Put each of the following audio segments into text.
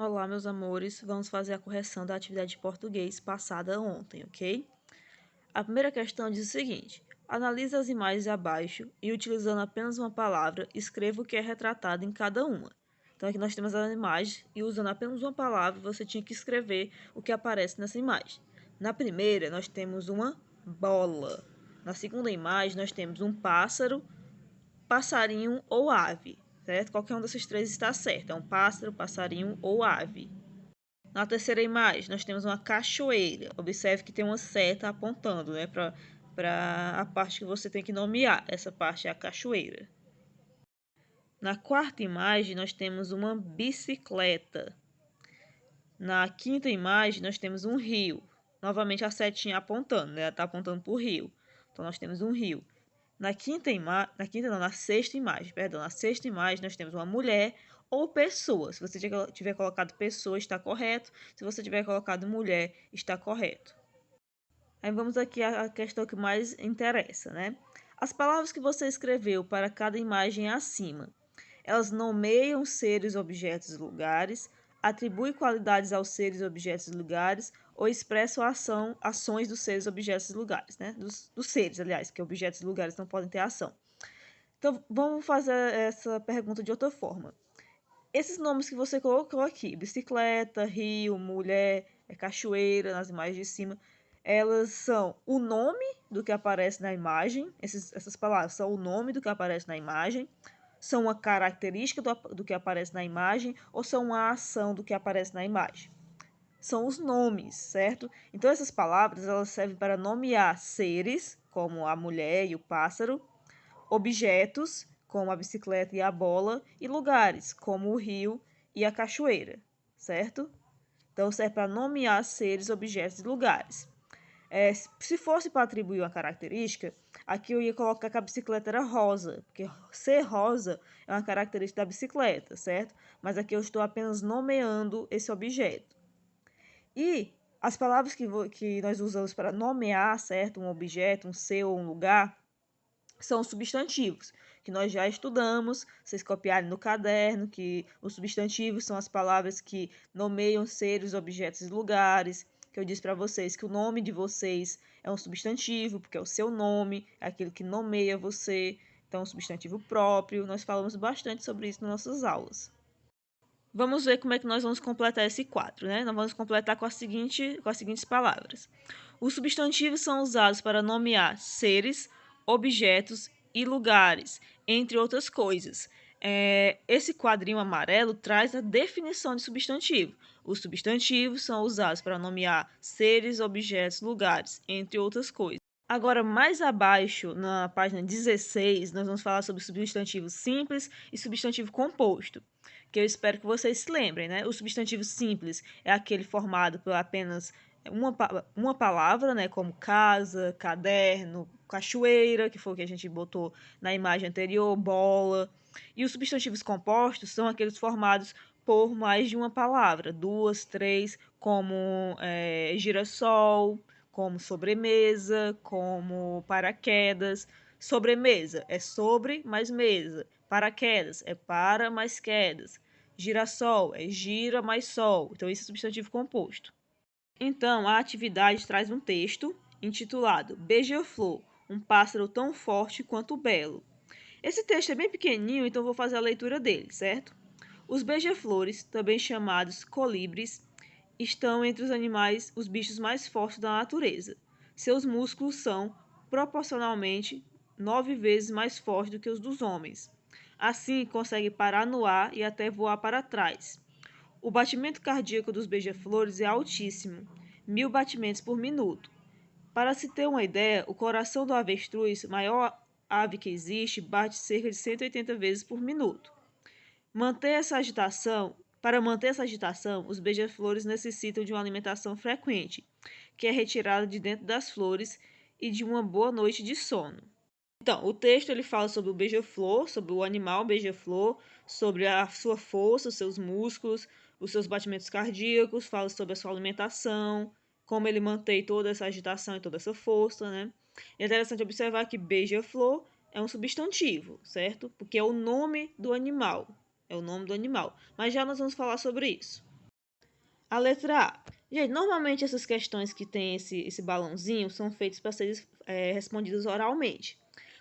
Olá, meus amores. Vamos fazer a correção da atividade de português passada ontem, ok? A primeira questão diz o seguinte: analise as imagens abaixo e, utilizando apenas uma palavra, escreva o que é retratado em cada uma. Então, aqui nós temos as imagens e, usando apenas uma palavra, você tinha que escrever o que aparece nessa imagem. Na primeira, nós temos uma bola. Na segunda imagem, nós temos um pássaro, passarinho ou ave, certo? Qualquer um desses três está certo. É um pássaro, passarinho ou ave. Na terceira imagem, nós temos uma cachoeira. Observe que tem uma seta apontando, né, para a parte que você tem que nomear. Essa parte é a cachoeira. Na quarta imagem, nós temos uma bicicleta. Na quinta imagem, nós temos um rio. Novamente a setinha apontando, né? Ela está apontando para o rio. Então, nós temos um rio. Na sexta imagem, perdão. Na sexta imagem, nós temos uma mulher ou pessoa. Se você tiver colocado pessoa, está correto. Se você tiver colocado mulher, está correto. Aí vamos aqui à questão que mais interessa, né? As palavras que você escreveu para cada imagem acima, elas nomeiam seres, objetos e lugares, atribuem qualidades aos seres, objetos e lugares, ou expressam ações dos seres, objetos e lugares, né? Dos seres, aliás, que objetos e lugares não podem ter ação. Então, vamos fazer essa pergunta de outra forma. Esses nomes que você colocou aqui, bicicleta, rio, mulher, cachoeira, nas imagens de cima, elas são o nome do que aparece na imagem, essas palavras são o nome do que aparece na imagem, são uma característica do que aparece na imagem ou são uma ação do que aparece na imagem. São os nomes, certo? Então, essas palavras elas servem para nomear seres, como a mulher e o pássaro, objetos, como a bicicleta e a bola, e lugares, como o rio e a cachoeira, certo? Então, serve para nomear seres, objetos e lugares. Se fosse para atribuir uma característica, aqui eu ia colocar que a bicicleta era rosa, porque ser rosa é uma característica da bicicleta, certo? Mas aqui eu estou apenas nomeando esse objeto. E as palavras que nós usamos para nomear, certo? Um objeto, um ser ou um lugar, são os substantivos, que nós já estudamos, vocês copiarem no caderno, que os substantivos são as palavras que nomeiam seres, objetos e lugares, que eu disse para vocês que o nome de vocês é um substantivo, porque é o seu nome, é aquilo que nomeia você, então é um substantivo próprio. Nós falamos bastante sobre isso nas nossas aulas. Vamos ver como é que nós vamos completar esse quadro, né? Nós vamos completar com as seguintes palavras. Os substantivos são usados para nomear seres, objetos e lugares, entre outras coisas. Esse quadrinho amarelo traz a definição de substantivo. Os substantivos são usados para nomear seres, objetos, lugares, entre outras coisas. Agora, mais abaixo, na página 16, nós vamos falar sobre substantivo simples e substantivo composto, que eu espero que vocês se lembrem, né? O substantivo simples é aquele formado por apenas uma palavra, né? Como casa, caderno, cachoeira, que foi o que a gente botou na imagem anterior, bola. E os substantivos compostos são aqueles formados por mais de uma palavra, duas, três, como girassol, como sobremesa, como paraquedas. Sobremesa é sobre mais mesa. Paraquedas é para mais quedas. Girassol é gira mais sol. Então, esse é substantivo composto. Então, a atividade traz um texto intitulado Beija-Flor, um pássaro tão forte quanto belo. Esse texto é bem pequenininho, então vou fazer a leitura dele, certo? Os beija-flores, também chamados colibres, estão entre os animais, os bichos mais fortes da natureza. Seus músculos são, proporcionalmente, 9 vezes mais fortes do que os dos homens. Assim, consegue parar no ar e até voar para trás. O batimento cardíaco dos beija-flores é altíssimo, 1000 batimentos por minuto. Para se ter uma ideia, o coração do avestruz, maior ave que existe, bate cerca de 180 vezes por minuto. Para manter essa agitação, os beija-flores necessitam de uma alimentação frequente, que é retirada de dentro das flores, e de uma boa noite de sono. Então, o texto ele fala sobre o beija-flor, sobre o animal beija-flor, sobre a sua força, os seus músculos, os seus batimentos cardíacos, fala sobre a sua alimentação, como ele mantém toda essa agitação e toda essa força, né? É interessante observar que beija-flor é um substantivo, certo? Porque é o nome do animal. É o nome do animal. Mas já nós vamos falar sobre isso. A letra A. Gente, normalmente essas questões que tem esse balãozinho são feitas para serem respondidas oralmente.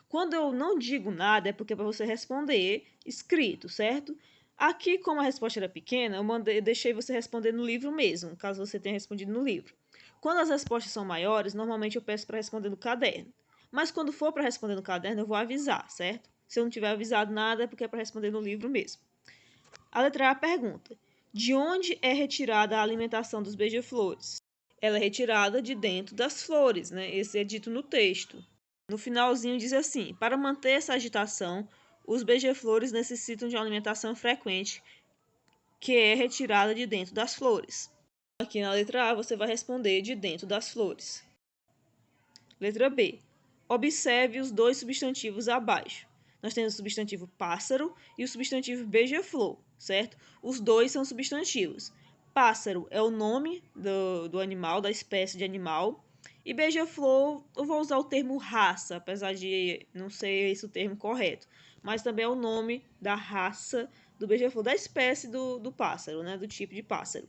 Quando eu não digo nada, é porque é para você responder escrito, certo? Aqui, como a resposta era pequena, eu deixei você responder no livro mesmo, caso você tenha respondido no livro. Quando as respostas são maiores, normalmente eu peço para responder no caderno. Mas quando for para responder no caderno, eu vou avisar, certo? Se eu não tiver avisado nada, é porque é para responder no livro mesmo. A letra A pergunta: de onde é retirada a alimentação dos beija-flores? Ela é retirada de dentro das flores, né? Esse é dito no texto. No finalzinho diz assim: para manter essa agitação, os beija-flores necessitam de uma alimentação frequente, que é retirada de dentro das flores. Aqui na letra A você vai responder de dentro das flores. Letra B. Observe os dois substantivos abaixo. Nós temos o substantivo pássaro e o substantivo beija-flor, certo? Os dois são substantivos. Pássaro é o nome do animal, da espécie de animal. E beija-flor, eu vou usar o termo raça, apesar de não ser esse o termo correto. Mas também é o nome da raça do beija-flor, da espécie do pássaro, né? Do tipo de pássaro.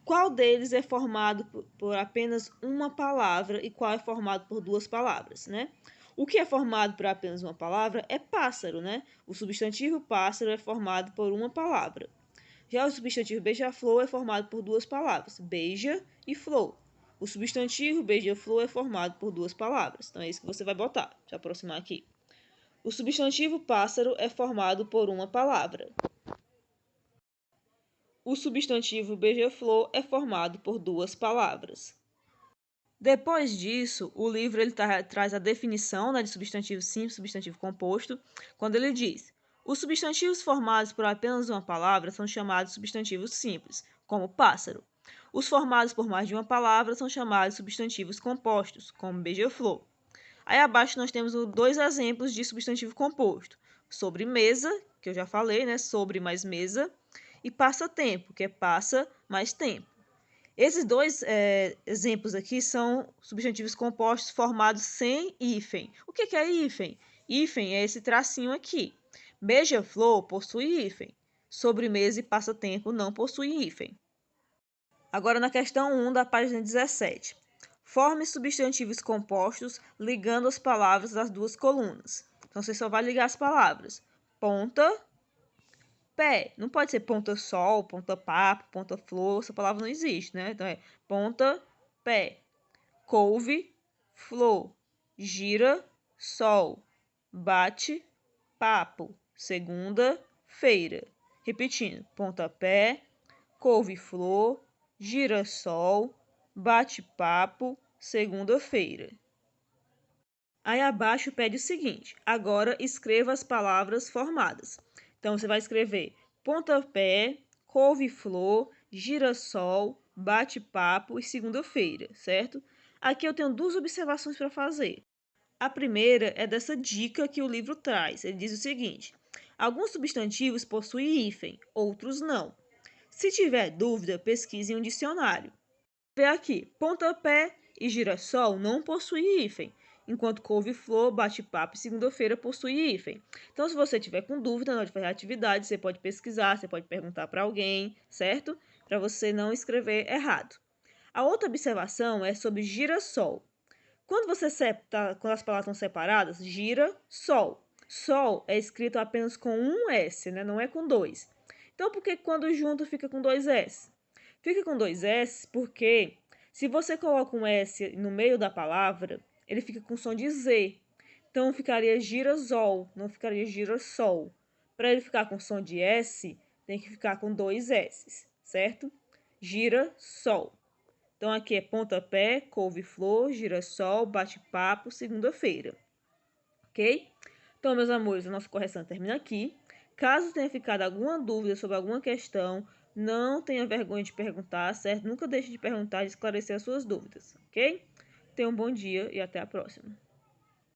Qual deles é formado por apenas uma palavra e qual é formado por duas palavras, né? O que é formado por apenas uma palavra é pássaro, né? O substantivo pássaro é formado por uma palavra. Já o substantivo beija-flor é formado por duas palavras, beija e flor. O substantivo beija-flor é formado por duas palavras. Então é isso que você vai botar. Deixa eu aproximar aqui. O substantivo pássaro é formado por uma palavra. O substantivo beija-flor é formado por duas palavras. Depois disso, o livro traz a definição, né, de substantivo simples, substantivo composto, quando ele diz: os substantivos formados por apenas uma palavra são chamados substantivos simples, como pássaro. Os formados por mais de uma palavra são chamados substantivos compostos, como beija-flor. Aí abaixo nós temos dois exemplos de substantivo composto: sobremesa, que eu já falei, né, sobre mais mesa, e passatempo, que é passa mais tempo. Esses dois exemplos aqui são substantivos compostos formados sem hífen. O que é hífen? Hífen é esse tracinho aqui. Beija-flor possui hífen. Sobremesa e passatempo não possuem hífen. Agora na questão 1 da página 17. Forme substantivos compostos ligando as palavras das duas colunas. Então você só vai ligar as palavras. Ponta, pé. Não pode ser ponta sol, ponta papo, ponta flor. Essa palavra não existe, né? Então é ponta, pé. Couve, flor. Gira, sol. Bate, papo. Segunda-feira. Repetindo. Pontapé, couve-flor, girassol, bate-papo, segunda-feira. Aí abaixo pede o seguinte: agora escreva as palavras formadas. Então você vai escrever pontapé, couve-flor, girassol, bate-papo e segunda-feira, certo? Aqui eu tenho duas observações para fazer. A primeira é dessa dica que o livro traz. Ele diz o seguinte: alguns substantivos possuem hífen, outros não. Se tiver dúvida, pesquise em um dicionário. Vê aqui, pontapé e girassol não possuem hífen, enquanto couve-flor, bate-papo e segunda-feira possuem hífen. Então, se você tiver com dúvida na hora de fazer a atividade, você pode pesquisar, você pode perguntar para alguém, certo? Para você não escrever errado. A outra observação é sobre girassol. Quando quando as palavras estão separadas, gira, sol. Sol é escrito apenas com um S, né? Não é com dois. Então, por que quando junto fica com dois S? Fica com dois S porque se você coloca um S no meio da palavra, ele fica com som de Z. Então, ficaria girasol, não ficaria girassol. Para ele ficar com som de S, tem que ficar com dois S, certo? Girassol. Então, aqui é pontapé, couve-flor, girassol, bate-papo, segunda-feira. Ok? Então, meus amores, a nossa correção termina aqui. Caso tenha ficado alguma dúvida sobre alguma questão, não tenha vergonha de perguntar, certo? Nunca deixe de perguntar e esclarecer as suas dúvidas, ok? Tenha um bom dia e até a próxima.